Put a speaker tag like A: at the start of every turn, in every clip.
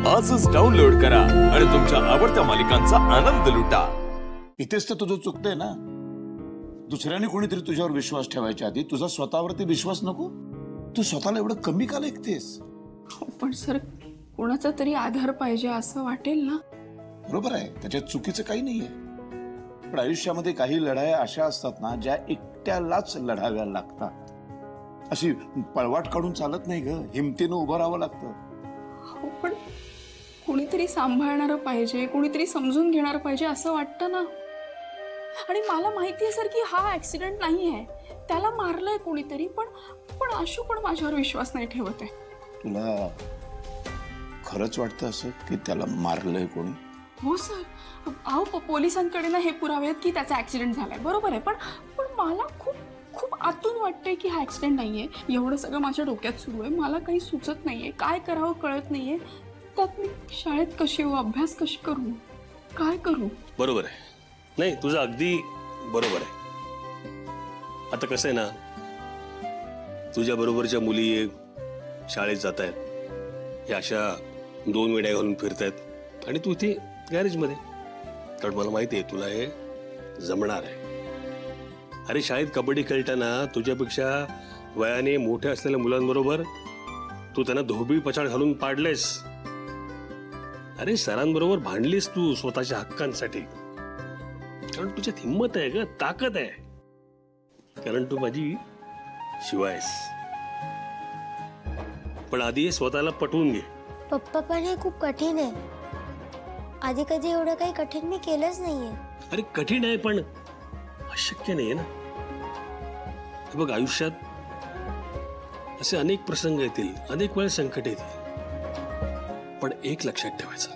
A: आजच डाउनलोड करा आणि तुमच्या आवडत्या मालिकांचा आनंद लुटा.
B: इथेच तर तुझं चुकतंय ना. दुसऱ्याने कोणीतरी तुझ्यावर विश्वास ठेवायच्या आधी तुझा स्वतःवरती विश्वास नको. तू स्वतःला एवढं कमी का लेखतेस?
C: पण सर, कोणाचा तरी आधार पाहिजे असं वाटेल ना.
B: बरोबर आहे, त्याच्यात चुकीचं काही नाहीये. पण आयुष्यामध्ये काही लढाया अशा असतात ना ज्या एकट्यालाच लढाव्या लागतात. अशी पळवाट काढून चालत नाही ग, हिमतीनं उभं राहावं लागतं.
C: हो, पण कोणीतरी सांभाळणारं पाहिजे, कोणीतरी समजून घेणार पाहिजे असं वाटतं ना. आणि मला माहिती आहे सर की हा ऍक्सिडेंट नाही आहे, त्याला मारलंय कोणीतरी. पण आशू पण माझ्यावर विश्वास नाही ठेवत आहे.
B: तुला खरंच वाटतं असं की त्याला मारलंय कोणी?
C: हो सर, अहो पोलिसांकडे ना हे पुरावे आहेत की त्याचा ऍक्सिडेंट झालाय, बरोबर आहे. पण मला खूप खूप आतून वाटतंय की हा ऍक्सिडेंट नाहीये. एवढं सगळं माझ्या डोक्यात सुरू आहे, मला काही सुचत नाहीये, काय करावं कळत नाहीये. त्यात मी शाळेत कशी येऊ, अभ्यास कशी करू, काय करू?
D: बरोबर आहे. नाही, तुझं अगदी बरोबर आहे. आता कसं आहे ना, तुझ्या बरोबरच्या मुली शाळेत जात आहेत, या अशा 2 वेड्या घालून फिरतायत आणि तू इथे गॅरेजमध्ये. कारण मला माहिती आहे तुला हे जमणार आहे. अरे, शाळेत कबड्डी खेळताना तुझ्यापेक्षा वयाने मोठ्या असलेल्या मुलांबरोबर तू त्यांना धोबी पछाड घालून पाडलेस. अरे, सरांबरोबर भांडलीस तू स्वतःच्या हक्कांसाठी. कारण तुझ्यात हिंमत आहे ग, ताकद आहे. कारण तू माझी शिवा आहेस. पण आधी स्वतःला पटवून घे.
E: पप्पा, पण हे खूप कठीण आहे. आधी कधी एवढं काही कठीण मी केलंच नाहीये.
D: अरे, कठीण आहे पण अशक्य नाहीये ना. हे बघ, आयुष्यात असे अनेक प्रसंग येतील, अनेक वेळा संकट येतील. पण एक लक्षात ठेवायचं,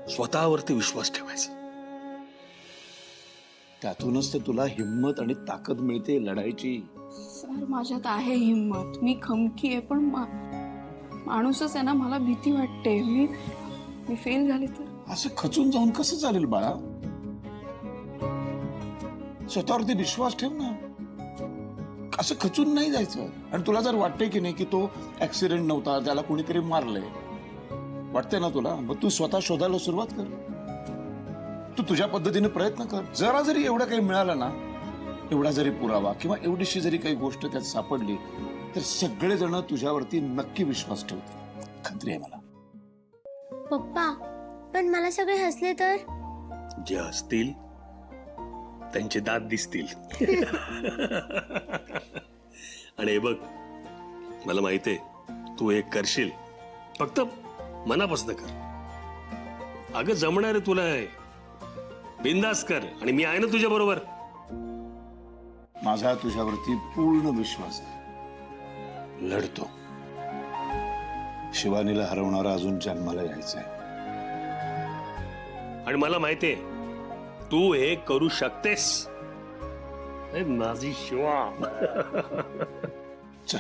D: स्वतःवरती विश्वास ठेवायचा.
B: त्यातूनच तर तुला हिंमत आणि ताकद मिळते लढायची.
C: सर, माझ्यात आहे हिंमत, मी खमकी आहे. पण माणूसच आहे ना, मला भीती वाटते. मी फेल झाले तर?
B: असं खचून जाऊन कसं चालेल बाळा? स्वतःवरती विश्वास ठेव ना. असं खचून नाही जायचं. आणि तुला जर वाटतंय की नाही की तो ऍक्सिडेंट नव्हता, त्याला कोणीतरी मारलंय, वाटतंय ना तुला, मग तू स्वतः शोधायला सुरुवात कर. तू तुझ्या पद्धतीने प्रयत्न कर. जरा जरी एवढं काही मिळालं ना, एवढा जरी पुरावा किंवा एवढीशी जरी काही गोष्ट त्यात सापडली, तर सगळेजण तुझ्यावरती नक्की विश्वास ठेवतील. खात्री आहे मला.
E: पप्पा, पण मला सगळे हसले तर?
D: जे असतील त्यांचे दात दिसतील. आणि हे बघ, मला माहितीये तू हे करशील, फक्त मनापासून कर. अगं, जमणार आहे तुला. बिंदास कर आणि मी आहे ना तुझ्या बरोबर.
B: माझा तुझ्यावरती पूर्ण विश्वास आहे. लढतो. शिवानीला हरवणारा अजून जन्माला यायचंय.
D: आणि मला माहितीये तू हे करू शकतेस. माझी शिवा.
B: चल.